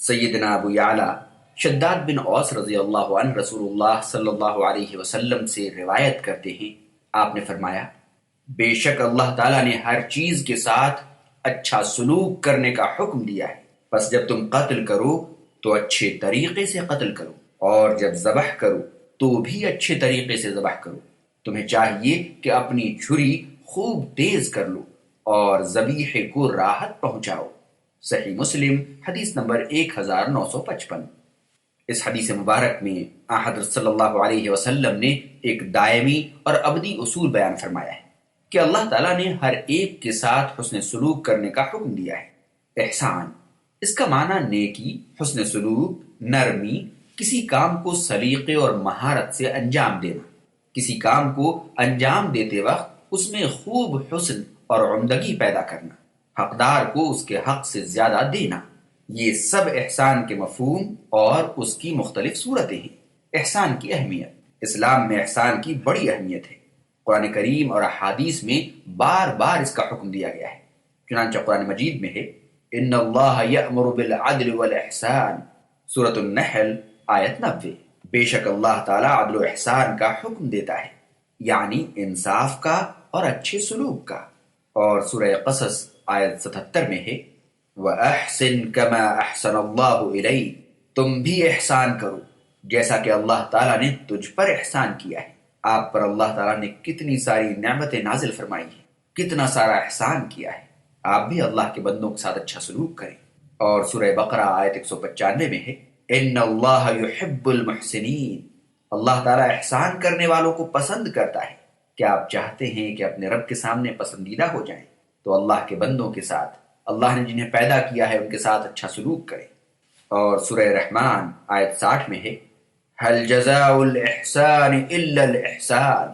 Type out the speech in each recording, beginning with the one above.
سیدنا ابو یعلا شداد بن اوس رضی اللہ عنہ رسول اللہ صلی اللہ علیہ وسلم سے روایت کرتے ہیں، آپ نے فرمایا بے شک اللہ تعالیٰ نے ہر چیز کے ساتھ اچھا سلوک کرنے کا حکم دیا ہے، پس جب تم قتل کرو تو اچھے طریقے سے قتل کرو، اور جب ذبح کرو تو بھی اچھے طریقے سے ذبح کرو۔ تمہیں چاہیے کہ اپنی چھری خوب تیز کر لو اور ذبیحے کو راحت پہنچاؤ۔ صحیح مسلم حدیث نمبر 1955۔ اس حدیث مبارک میں حضرت صلی اللہ علیہ وسلم نے ایک دائمی اور ابدی اصول بیان فرمایا ہے کہ اللہ تعالیٰ نے ہر ایک کے ساتھ حسن سلوک کرنے کا حکم دیا ہے۔ احسان، اس کا معنی نیکی، حسن سلوک، نرمی، کسی کام کو سلیقے اور مہارت سے انجام دینا، کسی کام کو انجام دیتے وقت اس میں خوب حسن اور عمدگی پیدا کرنا، حقدار کو اس کے حق سے زیادہ دینا، یہ سب احسان کے مفہوم اور اس کی مختلف صورتیں ہیں۔ احسان کی اہمیت، اسلام میں احسان کی بڑی اہمیت ہے۔ قرآن کریم اور احادیث میں بار بار اس کا حکم دیا گیا ہے۔ چنانچہ قرآن مجید میں ہے ان اللہ یأمر بالعدل والاحسان، سورۃ النحل آیت 90۔ بے شک اللہ تعالیٰ عدل و احسان کا حکم دیتا ہے، یعنی انصاف کا اور اچھے سلوک کا۔ اور سورہ قصص آیت 77 میں ہے وَأَحْسِن كَمَا أَحْسَنَ اللَّهُ إِلَيْكَ، تم بھی احسان کرو جیسا کہ اللہ تعالیٰ نے تجھ پر احسان کیا ہے۔ آپ پر اللہ تعالیٰ نے کتنی ساری نعمتیں نازل فرمائی ہیں، کتنا سارا احسان کیا ہے، آپ بھی اللہ کے بندوں کے ساتھ اچھا سلوک کریں۔ اور سورہ بقرہ آیت 195 میں ہے ان اللہ یحب المحسنین، اللہ تعالیٰ احسان کرنے والوں کو پسند کرتا ہے۔ کیا آپ چاہتے ہیں کہ اپنے رب کے سامنے پسندیدہ ہو جائیں تو اللہ کے بندوں کے ساتھ، اللہ نے جنہیں پیدا کیا ہے ان کے ساتھ اچھا سلوک کریں۔ اور سورہ رحمان آیت 60 میں ہے هل جزاء الاحسان الا الاحسان،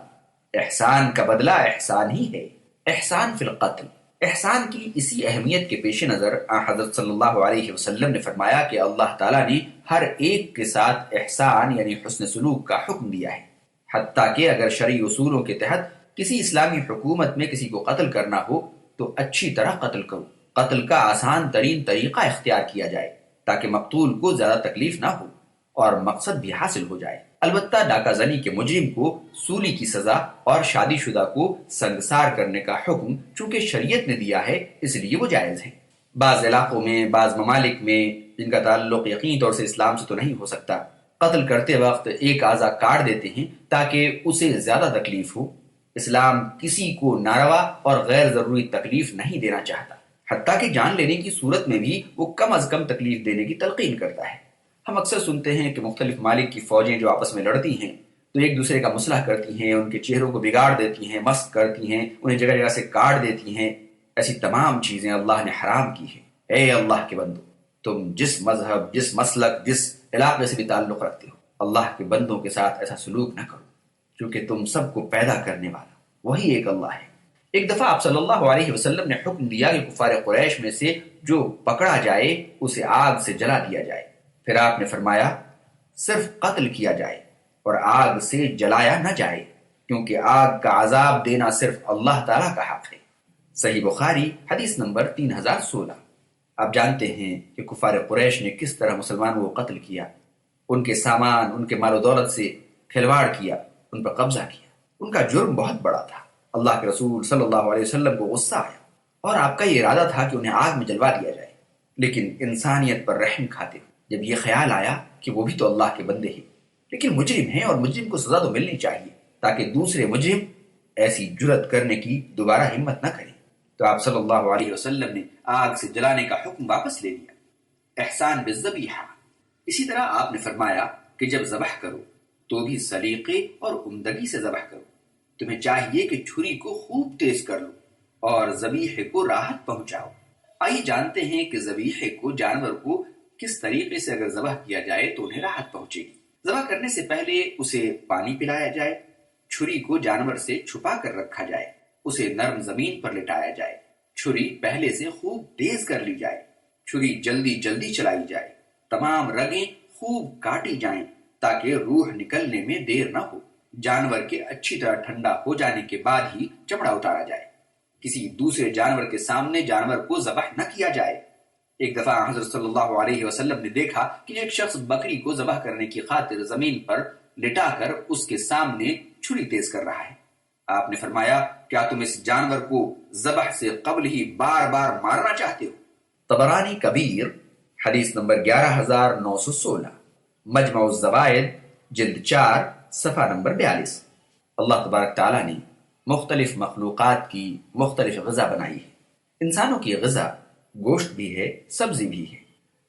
احسان کا بدلہ احسان ہی ہے۔ احسان فی القتل، احسان کی اسی اہمیت کے پیش نظر حضرت صلی اللہ علیہ وسلم نے فرمایا کہ اللہ تعالیٰ نے ہر ایک کے ساتھ احسان یعنی حسن سلوک کا حکم دیا ہے، حتیٰ کہ اگر شرعی اصولوں کے تحت کسی اسلامی حکومت میں کسی کو قتل کرنا ہو تو اچھی طرح قتل کرو، قتل کا آسان ترین طریقہ اختیار کیا جائے تاکہ مقتول کو زیادہ تکلیف نہ ہو اور مقصد بھی حاصل ہو جائے۔ البتہ ڈاکہ زنی کے مجرم کو سولی کی سزا اور شادی شدہ کو سنگسار کرنے کا حکم چونکہ شریعت نے دیا ہے اس لیے وہ جائز ہے۔ بعض علاقوں میں، بعض ممالک میں جن کا تعلق یقینی طور سے اسلام سے تو نہیں ہو سکتا، قتل کرتے وقت ایک اعضا کاٹ دیتے ہیں تاکہ اسے زیادہ تکلیف ہو۔ اسلام کسی کو ناروا اور غیر ضروری تکلیف نہیں دینا چاہتا، حتیٰ کہ جان لینے کی صورت میں بھی وہ کم از کم تکلیف دینے کی تلقین کرتا ہے۔ ہم اکثر سنتے ہیں کہ مختلف ممالک کی فوجیں جو آپس میں لڑتی ہیں تو ایک دوسرے کا مسلح کرتی ہیں، ان کے چہروں کو بگاڑ دیتی ہیں، مسخ کرتی ہیں، انہیں جگہ جگہ سے کاٹ دیتی ہیں۔ ایسی تمام چیزیں اللہ نے حرام کی ہیں۔ اے اللہ کے بندو، تم جس مذہب، جس مسلک، جس علاقے سے بھی تعلق رکھتے ہو، اللہ کے بندوں کے ساتھ ایسا سلوک نہ کرو، کیونکہ تم سب کو پیدا کرنے والا وہی ایک اللہ ہے۔ ایک دفعہ آپ صلی اللہ علیہ وسلم نے حکم دیا کہ کفار قریش میں سے جو پکڑا جائے اسے آگ سے جلا دیا جائے۔ پھر آپ نے فرمایا صرف قتل کیا جائے اور آگ سے جلایا نہ جائے، کیونکہ آگ کا عذاب دینا صرف اللہ تعالیٰ کا حق ہے۔ صحیح بخاری حدیث نمبر 3016۔ آپ جانتے ہیں کہ کفار قریش نے کس طرح مسلمانوں کو قتل کیا، ان کے سامان، ان کے مال و دولت سے کھلواڑ کیا، ان پر قبضہ کیا۔ ان کا جرم بہت بڑا تھا۔ اللہ کے رسول صلی اللہ علیہ وسلم کو غصہ آیا اور آپ کا یہ ارادہ تھا کہ انہیں آگ میں جلوا دیا جائے، لیکن انسانیت پر رحم کھاتے جب یہ خیال آیا کہ وہ بھی تو اللہ کے بندے ہیں، لیکن مجرم ہیں اور مجرم کو سزا تو ملنی چاہیے تاکہ دوسرے مجرم ایسی جرت کرنے کی دوبارہ ہمت نہ کریں، تو آپ صلی اللہ علیہ وسلم نے آگ سے جلانے کا حکم واپس لے لیا۔ احسان بالذبیحہ، اسی طرح آپ نے فرمایا کہ جب ذبح کرو تو بھی سلیقے اور عمدگی سے ذبح کرو۔ تمہیں چاہیے کہ چھری کو خوب تیز کر لو اور ذبیحے کو راحت پہنچاؤ۔ آئیے جانتے ہیں کہ ذبیحے کو، جانور کو کس طریقے سے اگر ذبح کیا جائے تو انہیں راحت پہنچے گی۔ ذبح کرنے سے پہلے اسے پانی پلایا جائے، چھری کو جانور سے چھپا کر رکھا جائے، اسے نرم زمین پر لٹایا جائے، چھری پہلے سے خوب تیز کر لی جائے، چھری جلدی جلدی چلائی جائے، تمام رگیں خوب کاٹی جائیں تاکہ روح نکلنے میں دیر نہ ہو۔ جانور کے اچھی طرح ٹھنڈا ہو جانے کے بعد ہی چمڑا اتارا جائے۔ کسی دوسرے جانور کے سامنے جانور کو ذبح نہ کیا جائے۔ ایک دفعہ حضرت صلی اللہ علیہ وسلم نے دیکھا کہ ایک شخص بکری کو ذبح کرنے کی خاطر زمین پر لٹا کر اس کے سامنے چھری تیز کر رہا ہے۔ آپ نے فرمایا، کیا تم اس جانور کو ذبح سے قبل ہی بار بار مارنا چاہتے ہو؟ طبرانی کبیر حدیث نمبر 11916، مجمع الزوائد جلد 4 صفحہ نمبر 42۔ اللہ تبارک تعالیٰ نے مختلف مخلوقات کی مختلف غذا بنائی ہے۔ انسانوں کی غذا گوشت بھی ہے، سبزی بھی ہے،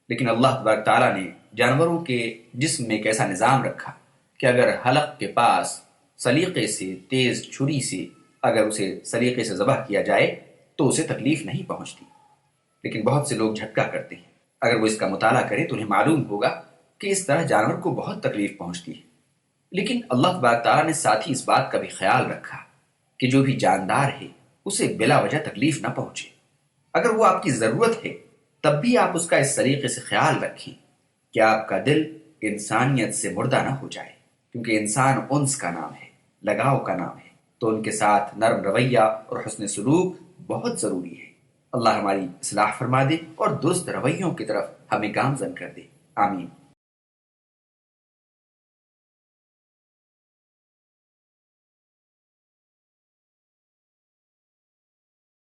لیکن اللہ تبارک تعالیٰ نے جانوروں کے جسم میں ایک ایسا نظام رکھا کہ اگر حلق کے پاس سلیقے سے تیز چھری سے اگر اسے سلیقے سے ذبح کیا جائے تو اسے تکلیف نہیں پہنچتی، لیکن بہت سے لوگ جھٹکا کرتے ہیں۔ اگر وہ اس کا مطالعہ کریں تو انہیں معلوم ہوگا کہ اس طرح جانور کو بہت تکلیف پہنچتی ہے، لیکن اللہ تبارک تعالیٰ نے ساتھ ہی اس بات کا بھی خیال رکھا کہ جو بھی جاندار ہے اسے بلا وجہ تکلیف نہ پہنچے۔ اگر وہ آپ کی ضرورت ہے تب بھی آپ اس کا اس طریقے سے خیال رکھیں کہ آپ کا دل انسانیت سے مردہ نہ ہو جائے، کیونکہ انسان انس کا نام ہے، لگاؤ کا نام ہے، تو ان کے ساتھ نرم رویہ اور حسن سلوک بہت ضروری ہے۔ اللہ ہماری اصلاح فرما دے اور درست رویوں کی طرف ہمیں گامزن کر دے، آمین۔